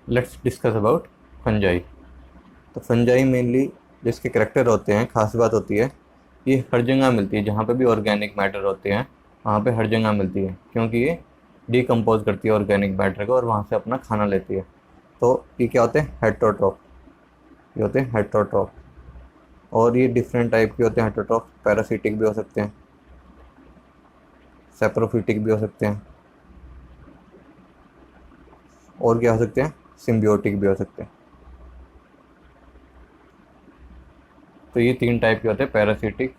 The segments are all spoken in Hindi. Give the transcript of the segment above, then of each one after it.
Let's discuss about fungi. तो फंजाई मेनली जिसके करेक्टर होते हैं, खास बात होती है, ये हर जगह मिलती है। जहाँ पे भी ऑर्गेनिक मैटर होते हैं वहाँ पे हर जगह मिलती है, क्योंकि ये डिकम्पोज करती है ऑर्गेनिक मैटर को और वहाँ से अपना खाना लेती है। तो ये क्या होते हैं? हेटेरोट्रॉफ। ये होते हैं हेटेरोट्रॉफ। और ये डिफरेंट टाइप के होते हैं हेटेरोट्रॉफ। पैरासिटिक भी हो सकते हैं, सेप्रोफिटिक भी हो सकते हैं, और क्या हो सकते हैं? सिम्बियोटिक भी हो सकते हैं। तो ये तीन टाइप के होते हैं, पैरासिटिक,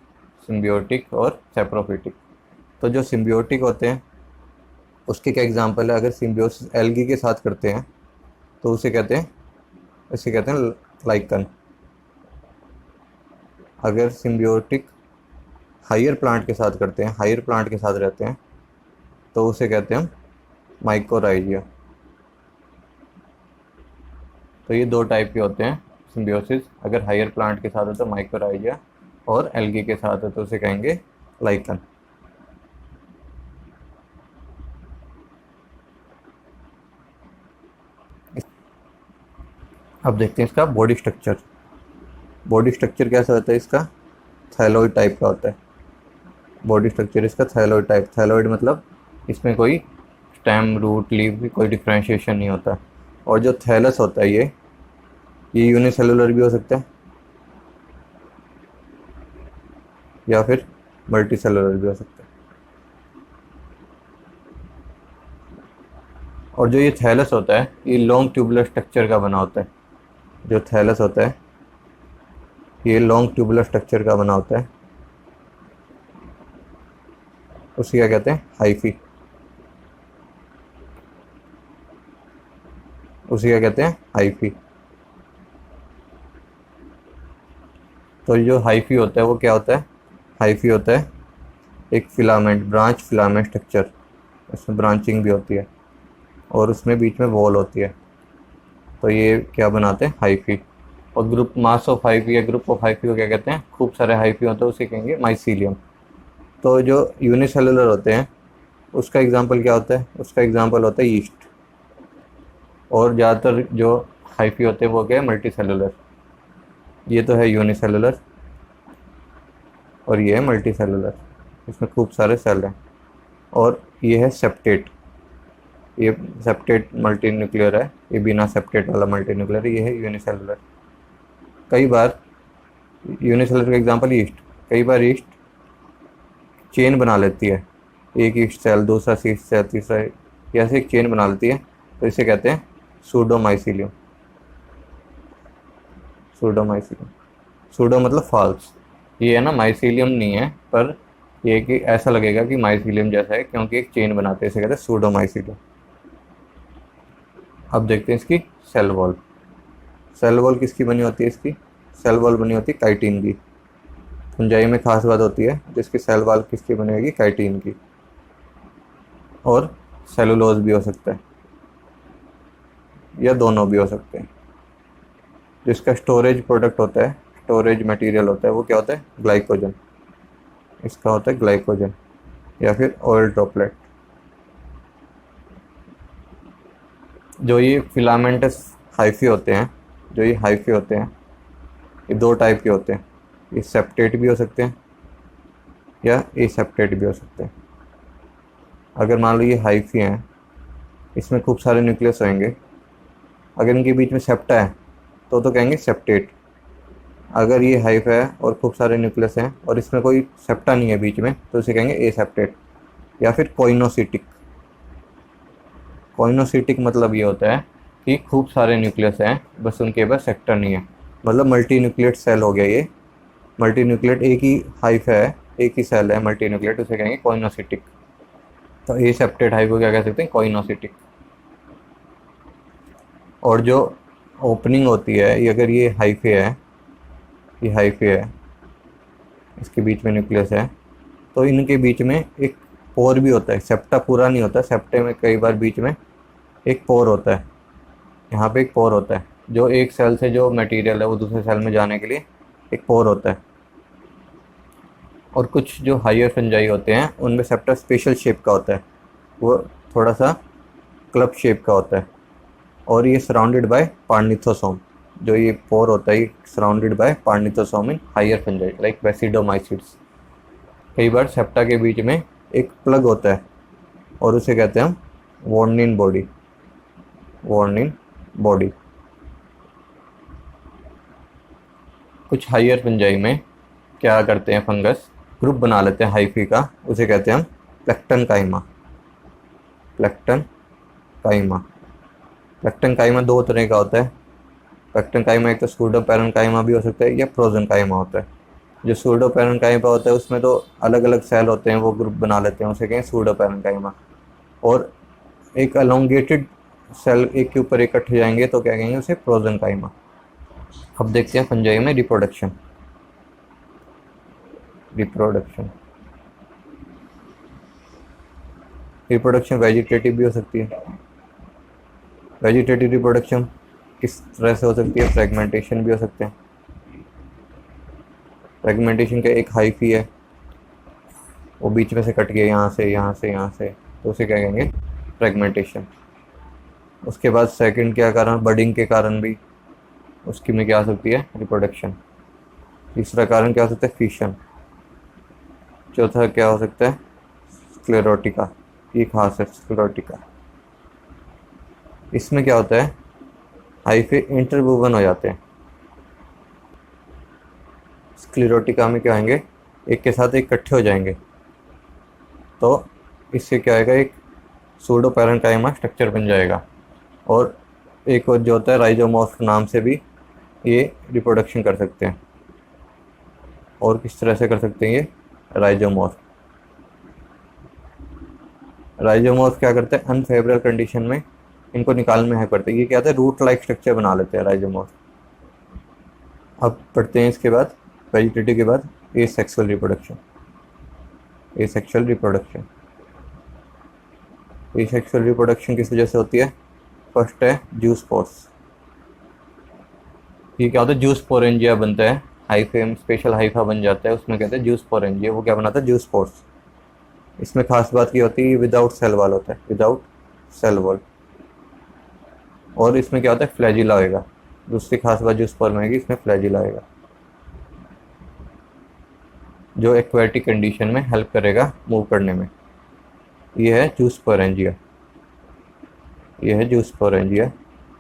सिम्बियोटिक और सेप्रोफिटिक। तो जो सिम्बियोटिक होते हैं उसके क्या एग्जांपल है? अगर सिम्बियोसिस एल्गी के साथ करते हैं तो इसे कहते हैं लाइकन। अगर सिम्बियोटिक हायर प्लांट के साथ करते हैं, हायर प्लांट के साथ रहते हैं, तो उसे कहते हैं हम माइकोराइजिया। तो ये दो टाइप के होते हैं सिम्बियोसिस। अगर हायर प्लांट के साथ हो तो माइकोराइजिया, और एल्गी के साथ हो तो उसे कहेंगे लाइकन। अब देखते हैं इसका बॉडी स्ट्रक्चर। बॉडी स्ट्रक्चर कैसा होता है इसका? थैलोइड टाइप का होता है। बॉडी स्ट्रक्चर इसका थैलोइड टाइप। थैलोइड मतलब इसमें कोई स्टेम, रूट, लीव की कोई डिफ्रेंशिएशन नहीं होता। और जो थैलस होता है ये यूनिसेलुलर भी हो सकता है या फिर मल्टी सेलुलर भी हो सकता है। और जो ये थैलस होता है ये लॉन्ग ट्यूबुलर स्ट्रक्चर का बना होता है। जो थैलस होता है ये लॉन्ग ट्यूबुलर स्ट्रक्चर का बना होता है। उसे क्या कहते हैं? हाइफी। उसे क्या कहते हैं? हाइफी। तो जो हाइफी होता है वो क्या होता है? हाइफी होता है एक फिलामेंट, ब्रांच फिलामेंट स्ट्रक्चर। इसमें ब्रांचिंग भी होती है और उसमें बीच में वॉल होती है। तो ये क्या बनाते हैं? हाइफी। और ग्रुप मास ऑफ हाइफी या ग्रुप ऑफ हाइफी को क्या कहते हैं? खूब सारे हाइफी होते हैं उसे कहेंगे माइसीलियम। तो जो यूनिसेलुलर होते हैं उसका एग्जांपल क्या होता है? उसका एग्जांपल होता है यीस्ट। और ज़्यादातर जो हाइफी होते हैं वो क्या है? Multi cellular. ये तो है यूनिसेलुलर और ये है मल्टी सेलुलर, इसमें खूब सारे सेल हैं। और ये है सेप्टेट। ये सेप्टेट मल्टी न्यूक्लियर है, ये बिना सेप्टेट वाला मल्टी न्यूक्लियर है। ये है यूनिसेलुलर। कई बार यूनिसेलुलर का एग्जांपल ईस्ट। कई बार ईस्ट चेन बना लेती है, एक ईस्ट सेल, दूसरा ईस्ट सेल, तीसरा, ऐसे एक चेन बना लेती है। तो इसे कहते हैं सूडोमाइसीलियम। सूडोमाइसीलियम। सूडो मतलब फॉल्स। ये है ना, माइसीलियम नहीं है, पर ये कि ऐसा लगेगा कि माइसीलियम जैसा है क्योंकि एक चेन बनाते हैं, इसे कहते हैं सूडोमाइसीलियम। अब देखते हैं इसकी सेल वॉल। सेल वॉल किसकी बनी होती है? इसकी सेल वॉल बनी होती है काइटिन की। फंजाई में खास बात होती है जिसकी सेल वॉल किसकी बनेगी? काइटिन की। और सेलुलोज भी हो सकता है या दोनों भी हो सकते हैं। जिसका स्टोरेज प्रोडक्ट होता है, स्टोरेज मटेरियल होता है, वो क्या होता है? ग्लाइकोजन। इसका होता है ग्लाइकोजन या फिर ऑयल ड्रॉपलेट। जो ये फिलामेंटस हाइफी होते हैं, जो ये हाइफी होते हैं, ये दो टाइप के होते हैं। ये सेप्टेट भी हो सकते हैं या एसेप्टेट भी हो सकते हैं। अगर मान लो ये हाइफी हैं, इसमें खूब सारे न्यूक्लियस होंगे, अगर इनके बीच में सेप्टा है तो कहेंगे सेप्टेट। अगर ये हाइफ है और खूब सारे न्यूक्लियस हैं और इसमें कोई सेप्टा नहीं है बीच में तो इसे कहेंगे एसेप्टेट या फिर कोइनोसिटिक। कोइनोसिटिक मतलब ये होता है कि खूब सारे न्यूक्लियस हैं, बस उनके पास सेक्टर नहीं है। मतलब मल्टी न्यूक्लिएट सेल हो गया ये। मल्टी न्यूक्लिएट एक ही हाइफ है, एक ही सेल है मल्टी न्यूक्लिएट, उसे कहेंगे कोइनोसिटिक। तो एसेप्टेट हाइफ को क्या कह सकते हैं? कोइनोसिटिक। और जो ओपनिंग होती है, ये अगर ये हाइफे है, ये हाइफे है, इसके बीच में न्यूक्लियस है, तो इनके बीच में एक पोर भी होता है। सेप्टा पूरा नहीं होता, सेप्टे में कई बार बीच में एक पोर होता है। यहाँ पे एक पोर होता है, जो एक सेल से जो मटेरियल है वो दूसरे सेल में जाने के लिए एक पोर होता है। और कुछ जो हायर फंजाई होते हैं उनमें सेप्टा स्पेशल शेप का होता है, वो थोड़ा सा क्लब शेप का होता है। और ये सराउंडेड बाय पार्निथोसोम। जो ये पोर होता है ये surrounded by parenthesome in higher fungi like basidiomycetes. कई बार सेप्टा के बीच में एक प्लग होता है और उसे कहते हैं हम वॉर्निन बॉडी। वॉर्निन बॉडी। कुछ हायर फंजाई में क्या करते हैं, फंगस ग्रुप बना लेते हैं हाइफी का, उसे कहते हैं हम प्लेक्टन काइमा। प्लेक्टन काइमा। प्लेक्टन काइमा दो तरह का होता है। प्लेक्टन काइमा एक तो सूडो पैरेन्काइमा भी हो सकता है या प्रोजन काइमा होता है। जो सूडो पैरेन्काइमा होता है उसमें तो अलग अलग सेल होते हैं, वो ग्रुप बना लेते हैं, उसे कहें सूडो पैरेन्काइमा। और एक अलोंगेटेड सेल एक के ऊपर इकट्ठे जाएंगे तो क्या कहेंगे, उसे प्रोजन काइमा। अब देखते हैं फंजाई में रिप्रोडक्शन। रिप्रोडक्शन रिप्रोडक्शन वेजिटेटिव भी हो सकती है। वेजिटेटिव रिप्रोडक्शन किस तरह से हो सकती है, फ्रेगमेंटेशन भी हो सकते हैं। फ्रेगमेंटेशन का एक हाइफी है, वो बीच में से कट गया यहाँ से यहाँ से यहाँ से, तो उसे क्या कहेंगे, फ्रेगमेंटेशन। उसके बाद सेकंड क्या कारण, बडिंग के कारण भी उसकी में क्या हो सकती है, रिप्रोडक्शन। तीसरा कारण क्या हो सकता है, फिशन। चौथा क्या हो सकता है, स्क्लेरोटिका। ये खास है स्क्लेरोटिका। इसमें क्या होता है, हाइफे इंटरवूवन हो जाते हैं। स्क्लेरोटिका में क्या होंगे, एक के साथ एक इकट्ठे हो जाएंगे, तो इससे क्या आएगा, एक सूडो पैरेन्काइमा स्ट्रक्चर बन जाएगा। और एक और जो होता है राइजोमॉर्फ नाम से भी ये रिप्रोडक्शन कर सकते हैं। और किस तरह से कर सकते हैं ये राइजोमॉर्फ। राइजोमॉर्फ क्या करते हैं, अनफेवरेबल कंडीशन में इनको निकालने में हेल्प करते हैं। ये क्या होता है, रूट लाइक स्ट्रक्चर बना लेते हैं राइजोमॉर्फ। अब पढ़ते हैं इसके बाद, वेजिटेटिव के बाद asexual reproduction. Asexual reproduction. Asexual reproduction किस वजह से होती है, फर्स्ट है जूस्पोर्स। ये क्या होता है, जूस्पोरेंजिया बनता है, हाइफे स्पेशल हाइफा बन जाता है, उसमें कहते हैं जूस्पोरेंजिया। वो क्या बनाता है, जूस्पोर्स। इसमें खास बात की होती है, विदाउट सेल वॉल होता है, विदाउट सेल वॉल। और इसमें क्या होता है, फ्लैजिला होएगा। दूसरी खास बात जूस्पोर में है, इसमें फ्लैजिला आएगा, जो एक्वेटिक कंडीशन में हेल्प करेगा मूव करने में। ये है जूस्पोरेंजिया। ये है जूस्पोरेंजिया।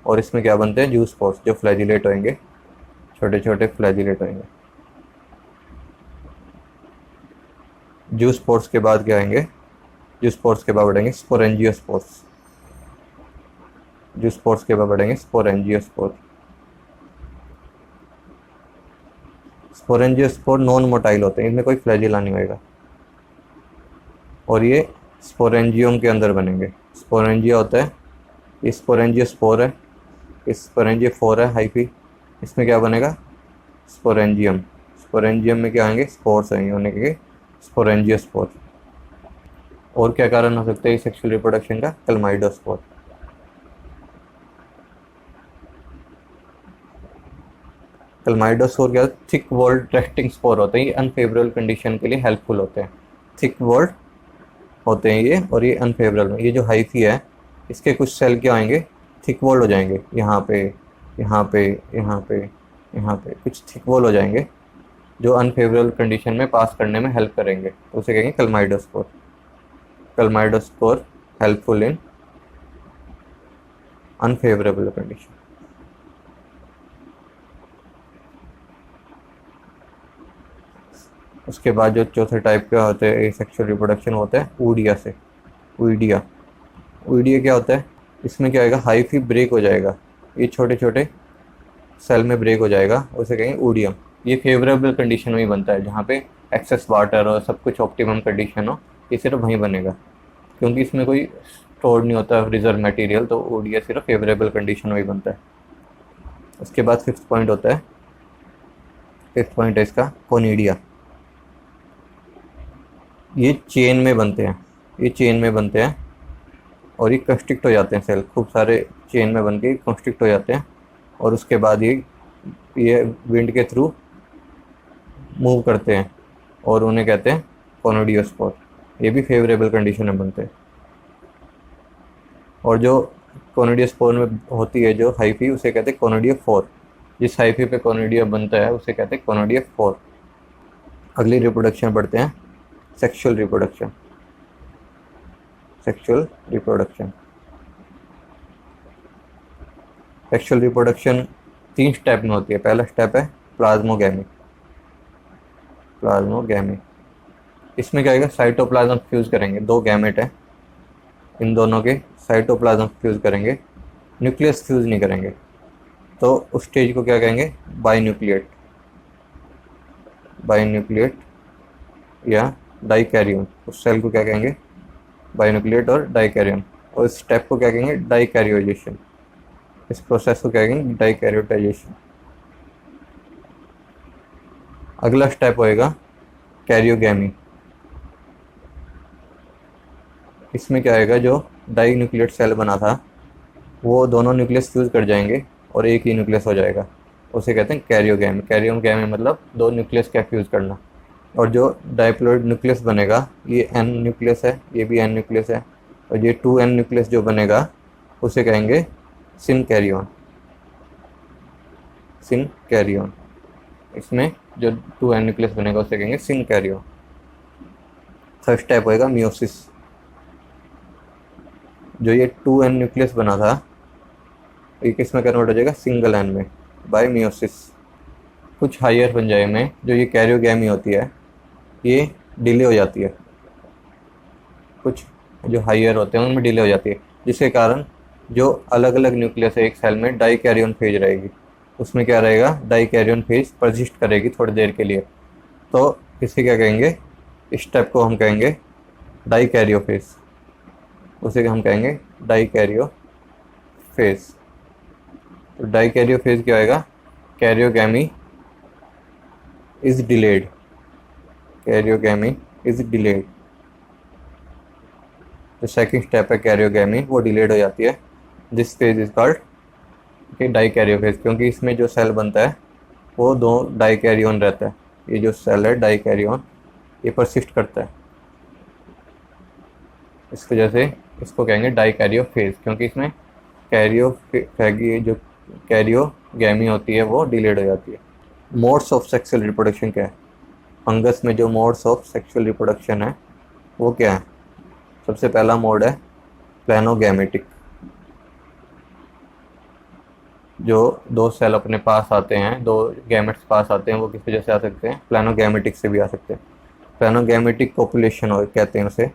और इसमें क्या बनते हैं, जूस्पोर्स, जो फ्लैजिलेट होंगे, छोटे छोटे फ्लैजिलेट होंगे। जूस्पोर्स के बाद क्या आएंगे, जूस्पोर्स के बाद बढ़ेंगे स्पोरेंजियोस्पोर्स। जूस्पोर्स के बाद बढ़ेंगे स्पोरेंजियोस्पोर। स्पोरेंजियोस्पोर नॉन मोटाइल होते हैं, इनमें कोई फ्लैजिला नहीं होएगा, और ये स्पोरेंजियम के अंदर बनेंगे। स्पोरेंजिया होता है, ये स्पोरेंजियोस्पोर है, इस स्पोरेंजियोफोर है हाइफी। इसमें क्या बनेगा, स्पोरेंजियम। स्पोरेंजियम में क्या आएंगे, स्पोर्स आएंगे, होने के स्पोरेंजियोस्पोर। और क्या कारण हो सकते हैं सेक्सुअल रिप्रोडक्शन का, क्लमाइडोस्पोर। क्लमाइडोस्पोर क्या, थिक वॉल्ड रेस्टिंग स्पोर होते हैं, ये अनफेवरेबल कंडीशन के लिए हेल्पफुल होते हैं। थिक वॉल्ड होते हैं ये, और ये अनफेवरेबल में, ये जो हाइफी है इसके कुछ सेल क्या आएंगे, थिक वॉल हो जाएंगे, यहाँ पे यहाँ पे यहाँ पे यहाँ पे कुछ थिक वॉल हो जाएंगे, जो अनफेवरेबल कंडीशन में पास करने में हेल्प करेंगे, तो उसे कहेंगे chlamydospore. Chlamydospore helpful in unfavourable condition. उसके बाद जो चौथे टाइप का होते हैं सेक्सुअल रिप्रोडक्शन होता है ऊडिया से। ऊडिया। ऊडिया क्या होता है, इसमें क्या आएगा, हाइफी ब्रेक हो जाएगा, ये छोटे छोटे सेल में ब्रेक हो जाएगा, उसे कहेंगे ऊडियम। ये फेवरेबल कंडीशन में ही बनता है, जहाँ पे एक्सेस वाटर और सब कुछ ऑप्टिमम कंडीशन हो, ये सिर्फ वहीं बनेगा, क्योंकि इसमें कोई स्टोर नहीं होता रिजर्व मटेरियल, तो ऊडिया सिर्फ फेवरेबल कंडीशन में ही बनता है। उसके बाद फिफ्थ पॉइंट होता है, फिफ्थ पॉइंट है इसका कोनिडिया। ये चेन में बनते हैं, ये चेन में बनते हैं, और ये कंस्ट्रिक्ट हो जाते हैं सेल, खूब सारे चेन में बन के कंस्ट्रिक्ट हो जाते हैं, और उसके बाद ये विंड के थ्रू मूव करते हैं, और उन्हें कहते हैं कोनिडियोस्पोर। ये भी फेवरेबल कंडीशन में बनते हैं। और जो कोनिडियोस्पोर में होती है जो हाइफी, उसे कहते हैं कोनिडियोफोर। जिस हाइफी पे कोनिडिया बनता है उसे कहते हैं कोनिडियोफोर। अगली रिप्रोडक्शन पढ़ते हैं, sexual reproduction. Sexual reproduction sexual reproduction 3 step में होती है। पहला स्टेप है प्लाज्मोगैमी। प्लाज्मोगैमी इसमें क्या होगा, साइटोप्लाज्म फ्यूज करेंगे, 2 गैमेट है, इन दोनों के साइटोप्लाज्म फ्यूज करेंगे, न्यूक्लियस फ्यूज नहीं करेंगे। तो उस स्टेज को क्या कहेंगे, बाइन्यूक्लिएट। बाइन्यूक्लिएट या डाइकैरियन। उस सेल को क्या कहेंगे, बाइन्यूक्लिएट और डाइकैरियन। और इस स्टेप को क्या कहेंगे, डाइकैरियोजेशन। इस प्रोसेस को क्या कहेंगे, डाइकैरियोटाइजेशन। अगला स्टेप होएगा कैरियोगैमी। इसमें क्या आएगा, जो डाई न्यूक्लियट सेल बना था वो दोनों न्यूक्लियस फ्यूज कर जाएंगे और एक ही न्यूक्लियस हो जाएगा, उसे कहते हैं कैरियोगैमी। कैरियोगैमी मतलब 2 न्यूक्लियस का फ्यूज करना। और जो डाइप्लॉइड न्यूक्लियस बनेगा, ये एन न्यूक्लियस है, ये भी एन न्यूक्लियस है, और ये 2n न्यूक्लियस जो बनेगा उसे कहेंगे सिनकैरियन। सिनकैरियन इसमें जो 2n न्यूक्लियस बनेगा उसे कहेंगे सिनकैरियन। थर्ड स्टेप होएगा मियोसिस। जो ये 2n न्यूक्लियस बना था ये किस में कन्वर्ट हो जाएगा, सिंगल एन में, बाय मियोसिस। कुछ हायर फंजाई में जो ये कैरियोगैमी होती है ये डिले हो जाती है। कुछ जो हायर होते हैं उनमें डिले हो जाती है, जिसके कारण जो अलग अलग न्यूक्लियस है एक सेल में, डाइकैरियन फेज रहेगी। उसमें क्या रहेगा, डाइकैरियन फेज परसिस्ट करेगी थोड़ी देर के लिए। तो इसे क्या कहेंगे, इस स्टेप को हम कहेंगे डाइकैरियोफेज। उसे हम कहेंगे डाइकैरियोफेज। तो डाइकैरियोफेज क्या होएगा, karyogamy is delayed. Karyogamy is delayed. जो सेकंड स्टेप है कैरियोगैमी, वो डिलेड हो जाती है। This phase is called dikaryophase, क्योंकि इसमें जो सेल बनता है वो 2 डाइकैरियन रहता है। ये जो सेल है डाइकैरियन ये परसिस्ट करता है, इस वजह से इसको कहेंगे डाइकैरियोफेज, क्योंकि इसमें जो कैरियोगैमी होती है वो डिलेड हो जाती है। मोड्स ऑफ सेक्सुअल रिप्रोडक्शन क्या है, फंगस में जो मोड्स ऑफ सेक्सुअल रिप्रोडक्शन है वो क्या है। सबसे पहला मोड है प्लेनोगैमेटिक। जो 2 सेल अपने पास आते हैं, 2 गैमेट्स पास आते हैं, वो किस वजह से आ सकते हैं, प्लेनोगैमेटिक से भी आ सकते हैं। प्लेनोगैमेटिक पॉपुलेशन कहते हैं उसे।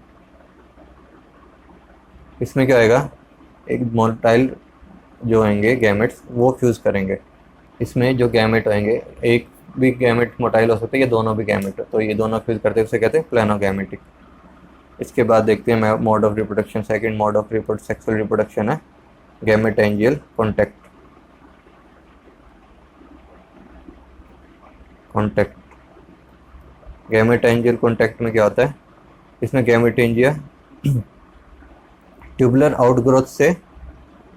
इसमें क्या होएगा, एक मोटाइल जो होंगे गैमेट्स वो फ्यूज करेंगे। इसमें जो गैमेट होंगे, एक भी गैमेट मोटाइल हो सकता है या दोनों भी गैमेट, तो ये दोनों फ्यूज करते हैं, उसे कहते हैं प्लेनोगैमेटिक। इसके बाद देखते हैं mode of reproduction. Second mode of sexual reproduction है गैमेटेंजियल कॉन्टैक्ट। गैमेटेंजियल कॉन्टैक्ट में क्या होता है, इसमें गैमेटेंजिया ट्यूबुलर आउटग्रोथ से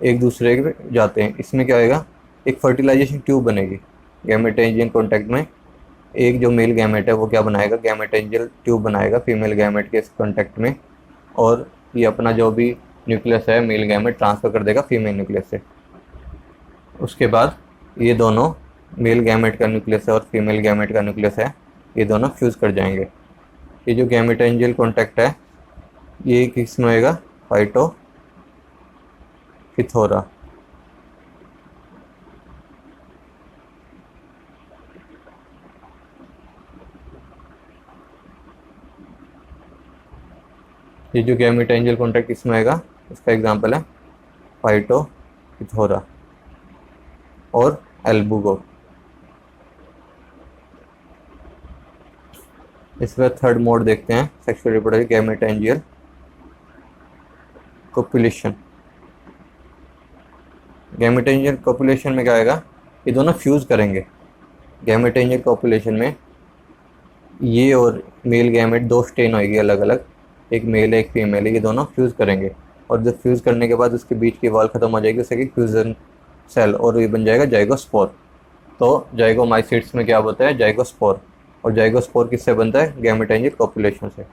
एक दूसरे के जाते हैं। इसमें क्या होगा, एक फर्टिलाइजेशन ट्यूब बनेगी। गैमेटेंजियल कॉन्टैक्ट में एक जो मेल गैमेट है वो क्या बनाएगा, गैमेटेंजियल ट्यूब बनाएगा फीमेल गैमेट के इस कॉन्टैक्ट में, और ये अपना जो भी न्यूक्लियस है मेल गैमेट ट्रांसफ़र कर देगा फीमेल न्यूक्लियस से। उसके बाद ये दोनों मेल गैमेट का न्यूक्लियस है और फीमेल गैमेट का न्यूक्लियस है, ये दोनों फ्यूज़ कर जाएंगे। ये जो गैमेटेंजियल कॉन्टैक्ट है ये किस में होएगा, फाइटोफिथोरा। ये जो गैमेटेंजियल कॉन्टैक्ट इसमें आएगा, इसका एग्जांपल है फाइटोफिथोरा और एल्बुगो। इसमें थर्ड मोड देखते हैं सेक्सुअल रिप्रोडक्शन, गैमेटेंजियल कोपुलेशन। गैमेटेंजियल कोपुलेशन में क्या आएगा, ये दोनों फ्यूज करेंगे। गैमेटेंजियल कोपुलेशन में ये और मेल गैमेट 2 स्टेन होगी अलग अलग, एक मेल है एक फीमेल है, ये दोनों फ्यूज करेंगे। और जब फ्यूज करने के बाद उसके बीच की वॉल खत्म हो जाएगी, उसे की फ्यूजन सेल, और ये बन जाएगा जाइगोस्पोर। तो जाइगोमाइसीट्स में क्या होता है, जाइगोस्पोर। और जाइगोस्पोर किससे बनता है, गैमेटेंजियल कोपुलेशन से।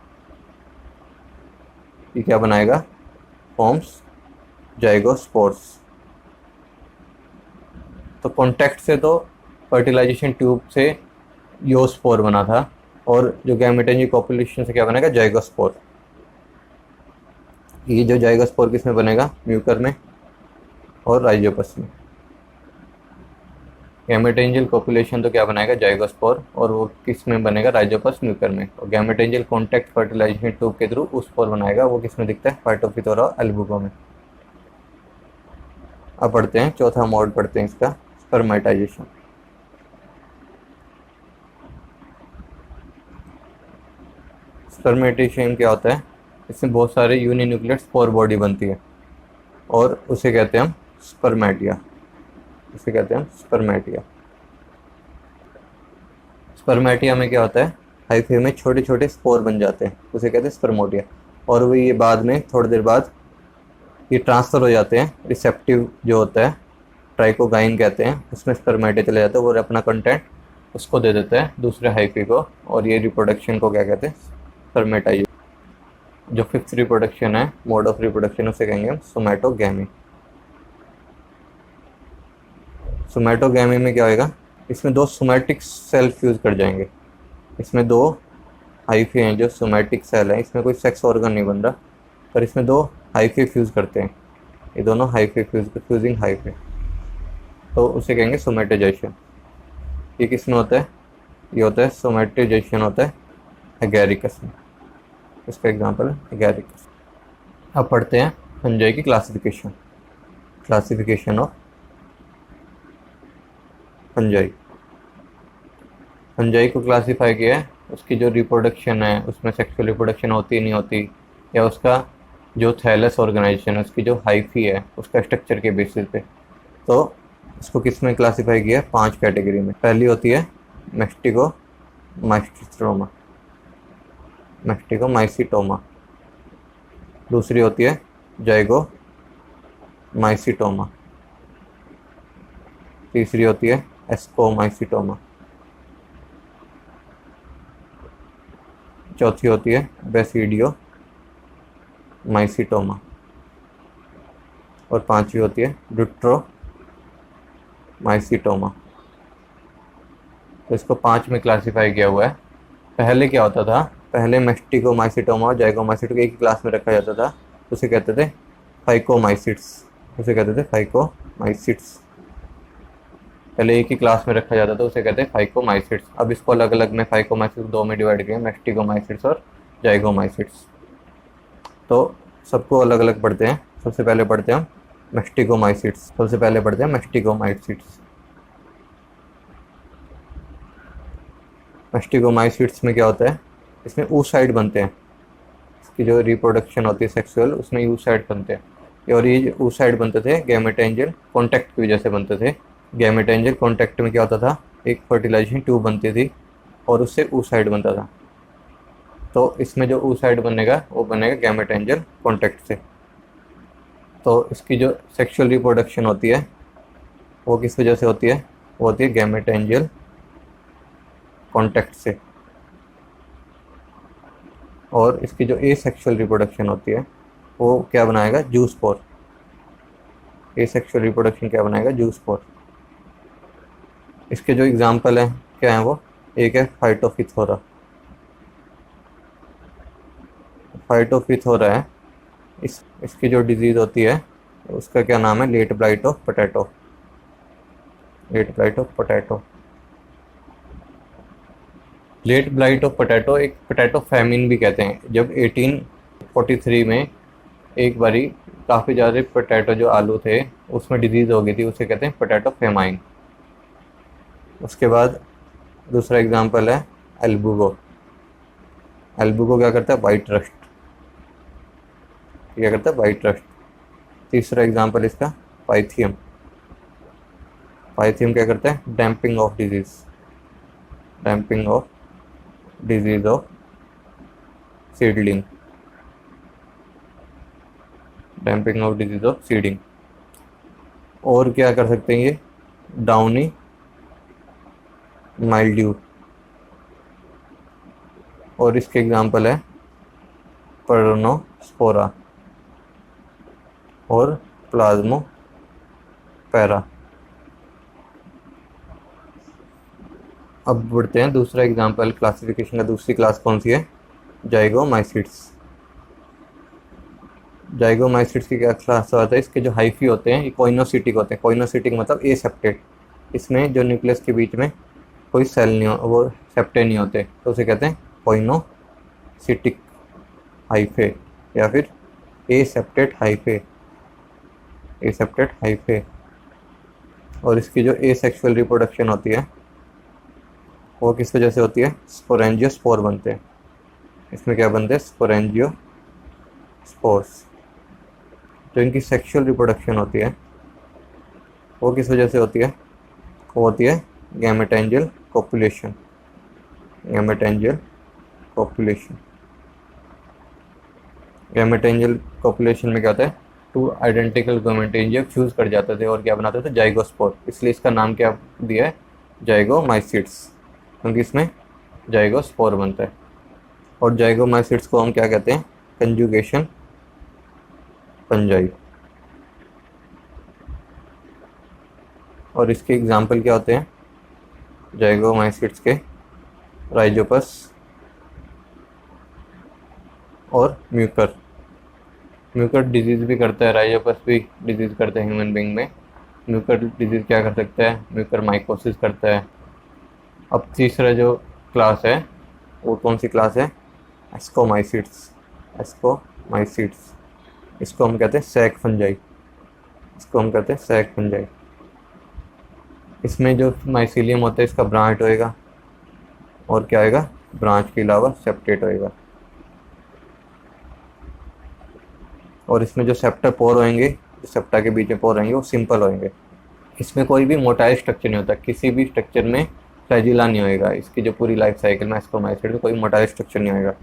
ये क्या बनाएगा, फॉर्म्स जाइगोस्पोर्स। तो कॉन्टैक्ट से तो फर्टिलाइजेशन ट्यूब से योस्पोर बना था, और जो गैमेटेंजियल कॉपुलेशन से क्या बनेगा, जाइगोस्पोर। ये जो जाइगोस्पोर किसमें बनेगा, म्यूकर में और राइजोपस में। गैमेटेंजियल कॉपुलेशन तो क्या बनाएगा, जाइगोस्पोर, और वो किस में बनेगा, राइजोपस म्यूकर में। और गैमेटेंजियल कॉन्टैक्ट फर्टिलाइजेशन ट्यूब के थ्रू उस स्पोर बनाएगा, वो किस में दिखता है, फाइटोप्थोरा अल्बुको में। अब पढ़ते हैं चौथा मोड, पढ़ते हैं इसका, स्पर्मेटाइजेशन। स्पर्मेटाइजेशन क्या होता है, इसमें बहुत सारे यूनिन्यूक्लियर स्पोर बॉडी बनती है, और उसे कहते हैं हम स्पर्मेटिया। उसे कहते हैं हम स्पर्मेटिया। स्पर्मेटिया में क्या होता है, हाइफे में छोटे छोटे स्पोर बन जाते हैं, उसे कहते हैं स्पर्मोटिया। और वो ये बाद में थोड़ी देर बाद ये ट्रांसफ़र हो जाते हैं, रिसेप्टिव जो होता है, ट्राइकोगाइन कहते हैं, उसमें स्पर्मेटिया चले जाते हैं, और अपना कंटेंट उसको दे देते हैं दूसरे हाइफे को, और ये रिप्रोडक्शन को क्या कहते हैं, स्पर्मेटाइजेशन। जो फिफ्थ रिप्रोडक्शन है, मोड ऑफ रिप्रोडक्शन, उसे कहेंगे हम सोमैटोगैमी। सोमैटोगैमी में क्या होएगा, इसमें दो सोमैटिक सेल फ्यूज कर जाएंगे। इसमें दो हाइफे हैं जो सोमैटिक सेल हैं, इसमें कोई सेक्स ऑर्गन नहीं बन रहा, पर इसमें दो हाइफे फ्यूज करते हैं, ये दोनों हाइफे फ्यूजिंग हाइफे, तो उसे कहेंगे सोमैटोजाइशन। ये किस में होता है, ये होता है सोमैटोजाइशन होता है एगैरिकस में। इसका एग्जांपल है एगैरिकस। अब पढ़ते हैं फंजाई की classification. Classification of fungi. Fungi को क्लासीफाई किया है उसकी जो रिप्रोडक्शन है, उसमें सेक्सुअल रिप्रोडक्शन होती नहीं होती, या उसका जो थैलस ऑर्गेनाइजेशन है, उसकी जो हाइफी है, उसका स्ट्रक्चर के बेसिस पे। तो इसको किस में क्लासीफाई किया है, 5 कैटेगरी में। पहली होती है मैस्टिकोमाइस्टिस्ट्रोमा, मैस्टिकोमाइसिटोमा। दूसरी होती है जाइगोमाइसिटोमा। तीसरी होती है एस्कोमाइसिटोमा। चौथी होती है बेसिडियोमाइसिटोमा। और पांचवी होती है ड्यूट्रोमाइसिटोमा। तो इसको 5 में क्लासीफाई किया हुआ है। पहले क्या होता था, पहले मैस्टिकोमाइसिटोमा और जाइगोमाइसिटोमा एक ही क्लास में रखा जाता था, उसे कहते थे फाइकोमाइसिट्स। उसे कहते थे फाइकोमाइसिट्स। पहले एक ही क्लास में रखा जाता था, उसे कहते हैं फाइकोमाइसिट्स। अब इसको अलग अलग में फाइकोमाइसिट्स 2 में डिवाइड किया, मैस्टिकोमाइसिट्स और जाइगोमाइसिट्स। तो सबको अलग अलग पढ़ते हैं। सबसे पहले पढ़ते हैं हम मैस्टिकोमाइसिट्स। सबसे पहले पढ़ते हैं मैस्टिकोमाइसिट्स। मैस्टिकोमाइसिट्स में क्या होता है, इसमें oocyte बनते हैं। इसकी जो रिप्रोडक्शन होती है सेक्सुअल, उसमें oocyte बनते हैं। और ये oocyte बनते थे गैमेटेंजियल कॉन्टैक्ट की वजह से बनते थे। गैमेटेंजियल कॉन्टैक्ट में क्या होता था, एक फर्टिलाइजेशन ट्यूब बनती थी और उससे oocyte बनता था। तो इसमें जो oocyte बनेगा वो बनेगा गैमेटेंजियल कॉन्टैक्ट से। तो इसकी जो सेक्सुअल रिप्रोडक्शन होती है वो किस वजह से होती है, वो होती है गैमेटेंजियल कॉन्टैक्ट से। और इसकी जो एसेक्सुअल रिप्रोडक्शन होती है वो क्या बनाएगा, जूस्पोर। एसेक्सुअल रिप्रोडक्शन क्या बनाएगा, जूस्पोर। इसके जो एग्जाम्पल हैं क्या है वो, एक है फाइटोफिथोरा। फाइटोफिथोरा है, इसकी जो डिजीज़ होती है उसका क्या नाम है, late blight of potato. Late blight of potato. Late blight of potato एक पोटैटो फैमिन भी कहते हैं। जब 1843 में एक बारी काफ़ी ज़्यादा पोटैटो जो आलू थे उसमें डिजीज़ हो गई थी, उसे कहते हैं पोटैटो फेमाइन। उसके बाद दूसरा एग्जांपल है एल्बुगो। एल्बुगो क्या करता है, वाइट रस्ट। क्या करता है, वाइट रस्ट। तीसरा एग्जांपल इसका पाइथियम। पाइथियम क्या करता है, damping off disease. Damping off disease of seedling. Damping off disease of seeding. और क्या कर सकते हैं ये, डाउनी माइल्ड्यू। और इसके एग्जांपल है पर्नोस्पोरा और प्लाज्मो पैरा। अब बढ़ते हैं दूसरा एग्जाम्पल, क्लासिफिकेशन का दूसरी क्लास कौन सी है, जाइगोमाइसिट्स। जाइगोमाइसिट्स की क्या क्लास होता है, इसके जो हाइफी होते हैं ये कोइनोसिटिक होते हैं। कोइनोसिटिक मतलब एसेप्टेड, इसमें जो न्यूक्लियस के बीच में कोई सेल नहीं हो, वो सेप्टे नहीं होते, तो उसे कहते हैं कोइनोसिटिक हाइफे या फिर एसेप्टेड हाइफे, एसेप्टेड हाइफे। और इसकी जो एसेक्सुअल रिप्रोडक्शन होती है वो किस वजह से होती है, स्पोरेंजियोस्पोर बनते हैं। इसमें क्या बनते हैं, स्पोरेंजियोस्पोर्स। जो इनकी सेक्सुअल रिप्रोडक्शन होती है वो किस वजह से होती है, वो होती है गैमेटेंजियल कॉपुलेशन। गैमेटेंजियल कॉपुलेशन, गैमेटेंजियल कॉपुलेशन में क्या होता है, टू आइडेंटिकल गैमेटेंजिया फ्यूज कर जाते थे और क्या बनाते थे, जाइगोस्पोर। इसलिए इसका नाम क्या दिया है, जाइगोमाइसिट्स, क्योंकि इसमें जाइगोस्पोर बनता है। और जाइगोमाइसिट्स को हम क्या कहते हैं, कंजुगेशन फंजाई। और इसके एग्जाम्पल क्या होते हैं जाइगोमाइसिट्स के, राइजोपस और म्यूकर। म्यूकर डिजीज़ भी करता है, राइजोपस भी डिजीज़ करता है ह्यूमन बींग में। म्यूकर डिजीज़ क्या कर सकता है, म्यूकर माइकोसिस करता है। अब तीसरा जो क्लास है वो कौन सी क्लास है, एस्कोमाइसिट्स। एस्कोमाइसिट्स, इसको हम कहते हैं सैक फंजाई, इसको हम कहते हैं सैक फंजाई। इसमें जो माइसीलियम होता है इसका ब्रांच होएगा, और क्या आएगा, ब्रांच के अलावा सेप्टेट होएगा। और इसमें जो सेप्टा पोर होंगे, जो सेप्टा के बीच में पोर होंगे वो सिंपल होंगे। इसमें कोई भी मोटाइल स्ट्रक्चर नहीं होता, किसी भी स्ट्रक्चर में फ्लैजिला नहीं होएगा। इसकी जो पूरी लाइफ साइकिल में एस्कोमाइसिट में कोई मोटाइल स्ट्रक्चर नहीं होएगा।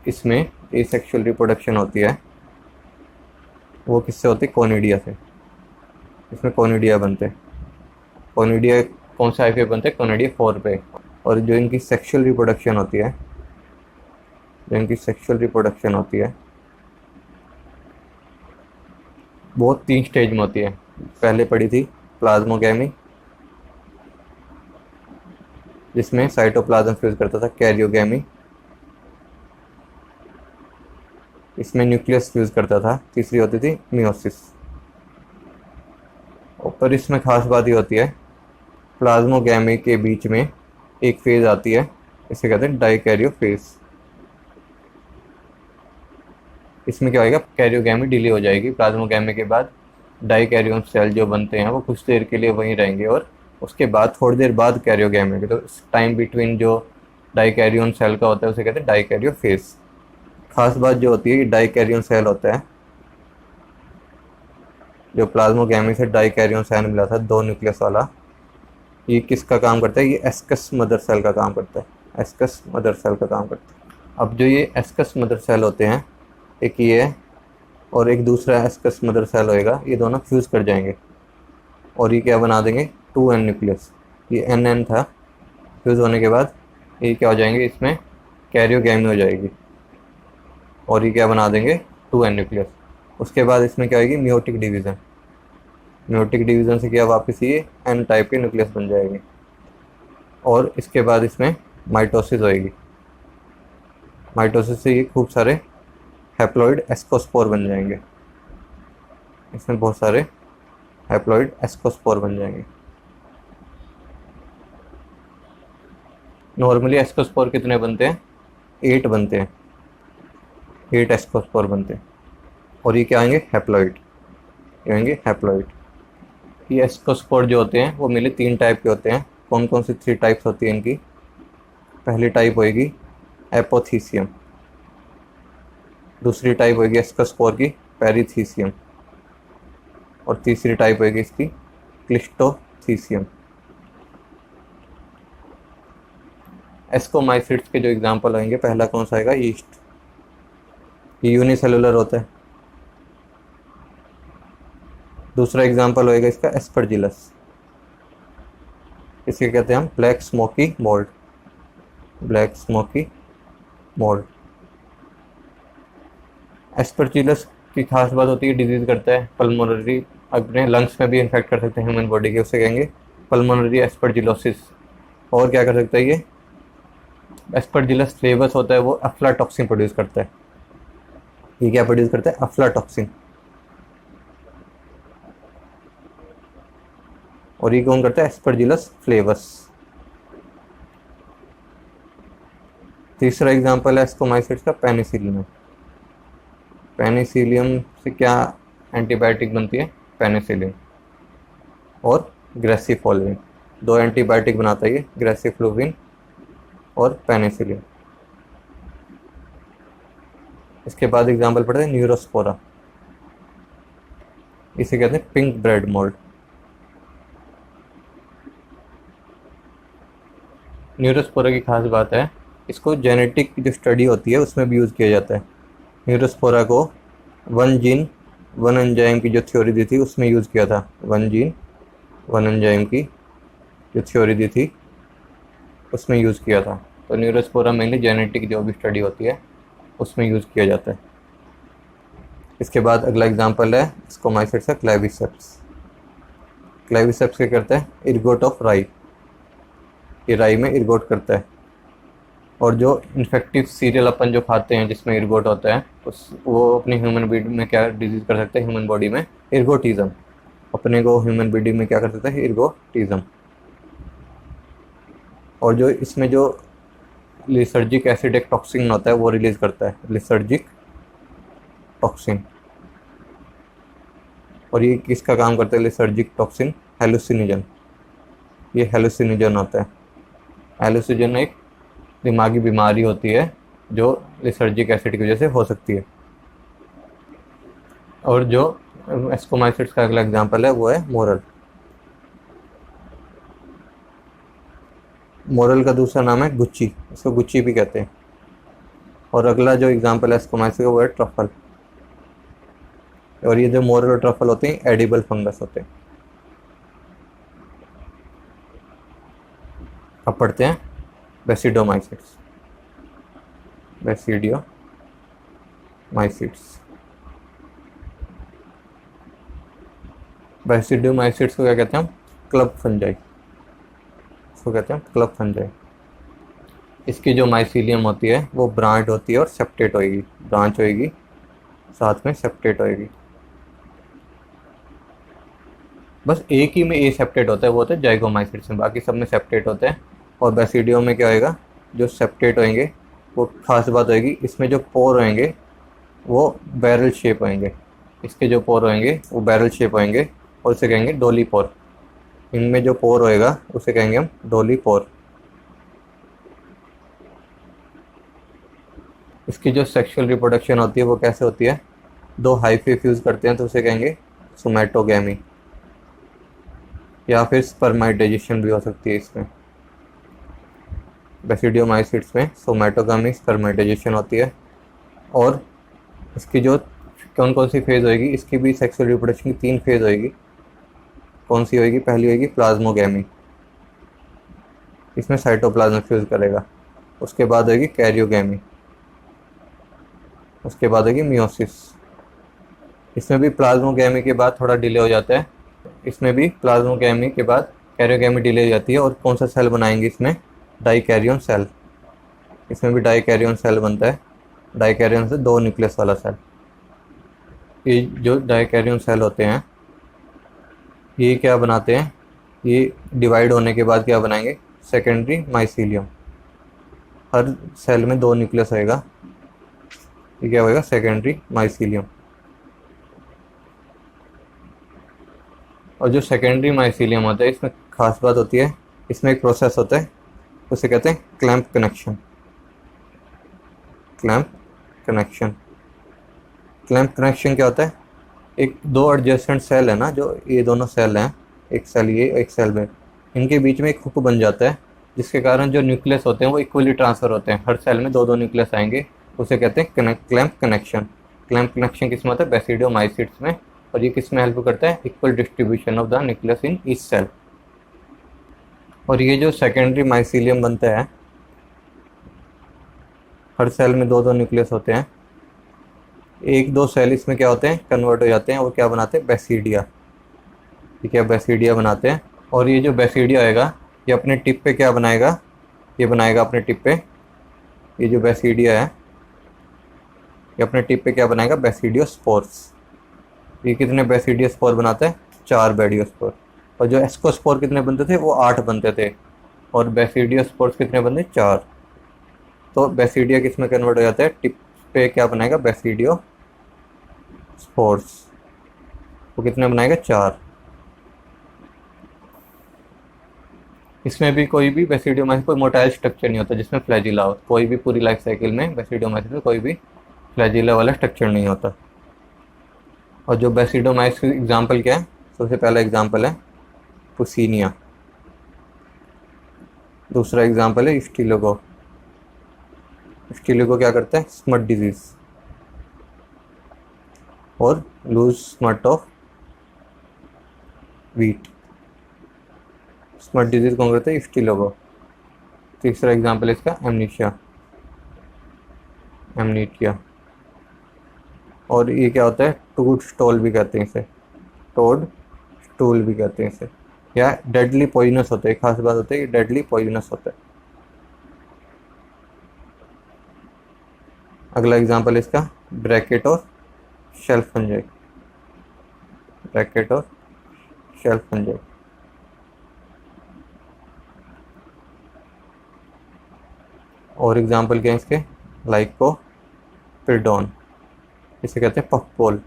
इसमें एसेक्सुअल रिप्रोडक्शन होती है, वो किससे होती है, कोनिडिया से। इसमें कोनिडिया बनते हैं। कोनिडिया कौन से हाइफे बनते हैं, कोनिडिया 4 पे। और जो इनकी सेक्सुअल रिप्रोडक्शन होती है, जो इनकी सेक्सुअल रिप्रोडक्शन होती है वो 3 स्टेज में होती है। पहले पढ़ी थी प्लाज्मोगैमी, जिसमें साइटोप्लाज्म फ्यूज करता था, कैरियोगैमी, इसमें न्यूक्लियस फ्यूज करता था, तीसरी होती थी मियोसिस। और इसमें खास बात ये होती है, प्लाज्मोगैमी के बीच में एक फेज आती है, इसे कहते हैं डाइकैरियो फेज। इसमें क्या होगा, कैरियोगैमी डिले हो जाएगी, प्लाज्मोगैमी के बाद डाइकैरियोन सेल जो बनते हैं वो कुछ देर के लिए वहीं रहेंगे, और उसके बाद थोड़ी देर बाद कैरियोगैमी के, तो टाइम बिटवीन जो डाइकैरियोन सेल का होता है उसे कहते हैं डाइकैरियो फेज। खास बात जो होती है, डाइकैरियोन सेल होता है, जो प्लाज्मोगैमी से डाइकैरियोन सेल मिला था 2 न्यूक्लियस वाला, ये किसका काम करता है, ये एस्कस मदर सेल का काम करता है, एस्कस मदर सेल का काम करता है। अब जो ये एस्कस मदर सेल होते हैं, एक ये है और एक दूसरा एस्कस मदर सेल होएगा, ये दोनों फ्यूज़ कर जाएंगे और ये क्या बना देंगे, 2n न्यूक्लियस। ये n था, फ्यूज़ होने के बाद ये क्या हो जाएंगे, इसमें कैरियोगैमी हो जाएगी और ये क्या बना देंगे, 2n न्यूक्लियस। उसके बाद इसमें क्या होगी, मियोटिक डिवीज़न। मियोटिक डिवीज़न से क्या वापस ये n टाइप के न्यूक्लियस बन जाएगी और इसके बाद इसमें माइटोसिस होएगी। माइटोसिस से ये खूब सारे हैप्लॉइड एस्कोस्पोर बन जाएंगे, इसमें बहुत सारे हैप्लॉइड एस्कोस्पोर बन जाएंगे। नॉर्मली एस्कोस्पोर कितने बनते हैं, 8 बनते हैं, 8 एस्कोस्पोर बनते हैं। और ये क्या आएंगे, हैप्लॉइड, ये आएंगे हैप्लॉइड। ये एस्कोस्पोर जो होते हैं वो मिले 3 टाइप के होते हैं। कौन कौन सी 3 टाइप्स होती हैं इनकी, पहली टाइप होएगी एपोथीसियम, दूसरी टाइप होगी एस्कोस्पोर की पेरिथीसियम, और तीसरी टाइप होगी इसकी क्लिस्टोथीसियम। एस्कोमाइसिट्स के जो एग्जांपल आएंगे, पहला कौन सा आएगा, ईस्ट, ये यूनिसेलुलर होता है। दूसरा एग्जांपल होएगा इसका एस्परजिलस, इसे कहते हैं हम black smoky mould, black smoky mould. Aspergillus इसकी खास बात होती है डिजीज़ करता है पल्मोनरी, अपने लंग्स में भी इन्फेक्ट कर सकते हैं ह्यूमन बॉडी के, उसे कहेंगे पल्मोनरी एस्परजिलोसिस। और क्या कर सकता है ये एस्परजिलस फ्लेवस होता है वो अफ्लाटॉक्सिन प्रोड्यूस करता है। ये क्या प्रोड्यूस करता है अफ्लाटॉक्सिन। और ये कौन करता है एस्परजिलस फ्लेवस। तीसरा एग्जांपल है एस्कोमाइसिट्स का पेनिसिलियम। पेनिसिलियम से क्या एंटीबायोटिक बनती है पेनिसिलिन और ग्रेसिफोल्विन, दो एंटीबायोटिक बनाता है ये ग्रेसिफ्लुविन और पेनिसिलिन। इसके बाद एग्जांपल पढ़ते हैं न्यूरोस्पोरा, इसे कहते हैं पिंक ब्रेड मोल्ड। न्यूरोस्पोरा की खास बात है इसको जेनेटिक जो स्टडी होती है उसमें भी यूज़ किया जाता है। न्यूरोस्पोरा को वन जीन वन एंजाइम की जो थ्योरी दी थी उसमें यूज़ किया था। वन जीन वन एंजाइम की जो थ्योरी दी थी उसमें यूज़ किया था। तो न्यूरोस्पोरा मेनली जेनेटिक जो भी स्टडी होती है उसमें यूज़ किया जाता है। इसके बाद अगला एग्जांपल है स्कोमाइसिट्स का क्लेविसेप्स। क्लेविसेप्स क्या करता है इर्गोट ऑफ राई, ये राई में इर्गोट करता है। और जो इन्फेक्टिव सीरियल अपन जो खाते हैं जिसमें इर्गोट होता है उस वो अपनी ह्यूमन बॉडी में क्या डिजीज़ कर सकते हैं ह्यूमन बॉडी में इर्गोटिज्म, अपने को ह्यूमन बॉडी में क्या कर सकता है इर्गोटिज्म। और जो इसमें जो लिसर्जिक एसिड एक टॉक्सिन होता है वो रिलीज करता है लिसर्जिक टॉक्सिन। और ये किसका काम करता है लिसर्जिक टॉक्सिन हेलुसिनोजन, ये हेलुसिनोजन होता है। हेलुसिनोजन एक दिमागी बीमारी होती है जो लिसर्जिक एसिड की वजह से हो सकती है। और जो एस्कोमाइसिट्स का अगला एग्जांपल है वो है मोरल। मोरल का दूसरा नाम है गुच्ची, इसको गुच्ची भी कहते हैं। और अगला जो एग्जांपल है एस्कोमाइसिट्स का वो है ट्रफल। और ये जो मोरल और ट्रफल होते हैं एडिबल फंगस होते हैं। अब पढ़ते हैं बेसिडोमाइसिट्स। बेसिडोमाइसिट्स को क्या कहते हैं हम क्लब फंजाई, इसको कहते हैं क्लब फंजाई। इसकी जो माइसीलियम होती है वो ब्रांच होती है और सेप्टेट होएगी, ब्रांच होएगी साथ में सेप्टेट होएगी। बस एक ही में ए सेप्टेट होता है वो होता है जाइगोमाइसिट्स में, बाकी सब में सेप्टेट होते हैं। और बेसिडियो में क्या होएगा जो सेप्टेट होएंगे वो खास बात होएगी इसमें जो पोर होएंगे वो बैरल शेप होएंगे। इसके जो पोर होएंगे वो बैरल शेप होएंगे और उसे कहेंगे डोली पोर। इनमें जो पोर होएगा उसे कहेंगे हम डोली पोर। इसकी जो सेक्सुअल रिप्रोडक्शन होती है वो कैसे होती है दो हाइफे फ्यूज करते हैं तो उसे कहेंगे सोमैटोगैमी, या फिर स्पर्माइडाइजेशन भी हो सकती है इसमें। बेसिडियोमाइसिट्स में सोमैटोगामी स्पर्माइडाइजेशन होती है। और इसकी जो कौन कौन सी फेज़ होएगी इसकी भी सेक्सुअल रिप्रोडक्शन की 3 फेज़ होएगी। कौन सी होएगी पहली होएगी प्लाज्मोगैमी, इसमें साइटोप्लाज्म फ्यूज करेगा। उसके बाद होएगी कैरियोगैमी, उसके बाद होगी मियोसिस। इसमें भी प्लाज्मोगैमी के बाद थोड़ा डिले हो जाता है, इसमें भी प्लाज्मोगैमी के बाद कैरियोगैमी डिले हो जाती है। और कौन सा सेल बनाएंगे इसमें डाइकैरियन सेल, इसमें भी डाइकैरियन सेल बनता है। डाइकैरियन से 2 न्यूक्लियस वाला सेल। ये जो डाइकैरियन सेल होते हैं ये क्या बनाते हैं, ये डिवाइड होने के बाद क्या बनाएंगे सेकेंडरी माइसीलियम। हर सेल में 2 न्यूक्लियस होएगा, ये क्या होएगा सेकेंडरी माइसीलियम। और जो सेकेंडरी माइसीलियम होता है इसमें खास बात होती है इसमें एक प्रोसेस होता है उसे कहते हैं clamp connection. Clamp connection, clamp connection क्या होता है एक 2 एडजेसेंट सेल है ना, जो ये दोनों सेल हैं एक सेल ये एक सेल में, इनके बीच में एक हुक बन जाता है जिसके कारण जो न्यूक्लियस होते हैं वो इक्वली ट्रांसफ़र होते हैं। हर सेल में 2-2 न्यूक्लियस आएंगे, उसे कहते हैं क्लैंप कनेक्शन। क्लैंप कनेक्शन किस में होता है बेसिडियोमाइसिट्स में। और ये किस में हेल्प करता है equal distribution of the nucleus in each cell. और ये जो सेकेंडरी माइसीलियम बनता है हर सेल में 2-2 न्यूक्लियस होते हैं, एक दो सेल इसमें क्या होते हैं, कन्वर्ट हो जाते हैं और क्या बनाते हैं, बेसिडिया। ठीक है, बेसिडिया बनाते हैं। और ये जो बेसिडिया होएगा, ये अपने टिप पे क्या बनाएगा, ये बनाएगा अपने टिप पे, ये जो बेसिडिया है ये अपने टिप पे क्या बनाएगा, बेसिडियोस्पोर्स। ये कितने बेसिडियोस्पोर बनाते हैं, 4 बेडियोस्पोर। और जो एस्कोस्पोर कितने बनते थे, वो 8 बनते थे। और बेसिडियोस्पोर्स कितने बनते, 4। तो बेसिडिया किस में कन्वर्ट हो जाता है, टिप पे क्या बनाएगा, बेसिडियोस्पोर्स। वो कितने बनाएगा, 4। इसमें भी कोई भी बेसिडियोमाइसिस कोई मोटाइल स्ट्रक्चर नहीं होता जिसमें फ्लैजिला हो। कोई भी पूरी लाइफ साइकिल में बेसिडियोमाइसिस में कोई भी फ्लैजिला वाला स्ट्रक्चर नहीं होता। और जो बेसिडोमाइसिस की एग्जांपल क्या है, सबसे पहला एग्जांपल है पुसीनिया। दूसरा एग्जांपल है स्टीलोगो। स्टीलोगो क्या करता है, स्मट डिजीज और loose smut of wheat. Smut disease कौन करता है, स्टीलोगो। तीसरा एग्जांपल है इसका एमनीशिया, एमनीटिया। और ये क्या होता है, टूड स्टॉल भी कहते हैं इसे, टोड स्टूल भी कहते हैं इसे। या डेडली पॉइजनस होते हैं, खास बात होती है कि डेडली पॉइजनस होता है। अगला एग्जांपल है इसका ब्रैकेट और शेल्फ फंजाई, ब्रैकेट और शेल्फ फंजाई। और एग्जांपल क्या है इसके, लाइको पिरडॉन, इसे कहते हैं पफबॉल।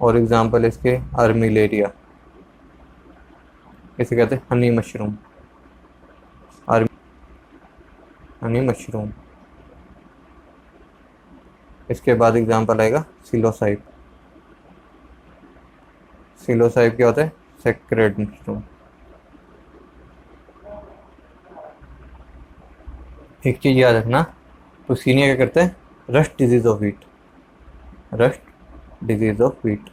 और एग्जांपल इसके अर्मिलेरिया, इसे कहते हैं हनी मशरूम, हनी मशरूम। इसके बाद एग्जांपल आएगा सिलोसाइप। सिलोसाइप क्या होता है, सेक्रेड मशरूम। एक चीज याद रखना, पुसीनिया क्या करता है, rust disease of wheat, rust disease of wheat.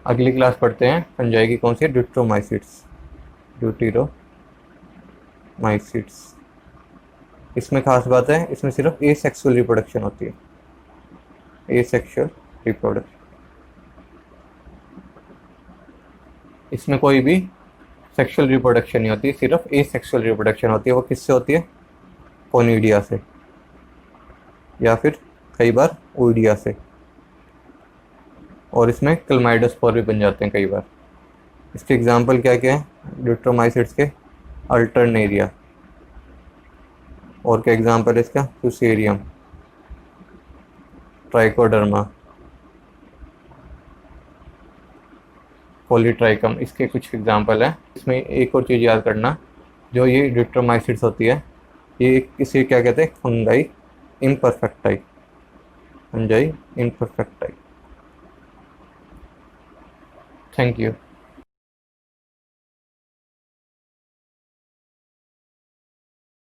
अगली क्लास पढ़ते हैं फंजाई की कौन सी है, ड्यूट्रोमाइसिट्स, ड्यूटीरोमाइसिट्स। इसमें खास बात है, इसमें सिर्फ ए सेक्सुअल रिप्रोडक्शन होती है, ए सेक्सुअल रिप्रोडक्शन। इसमें कोई भी सेक्सुअल रिप्रोडक्शन नहीं होती, सिर्फ ए सेक्सुअल रिप्रोडक्शन होती है। वो किससे होती है, कोनिडिया से, या फिर कई बार ओइडिया से। और इसमें क्लमाइडोस्पोर भी बन जाते हैं कई बार। इसके एग्जांपल क्या क्या है, ड्यूट्रोमाइसिट्स के अल्टरनेरिया। और क्या एग्जांपल है इसका, फ्यूसेरियम, ट्राइकोडर्मा, पॉलीट्राइकम, इसके कुछ एग्जांपल हैं। इसमें एक और चीज़ याद करना, जो ये ड्यूट्रोमाइसिट्स होती है, ये इसे क्या कहते हैं, fungi imperfecti, fungi imperfecti. Thank you.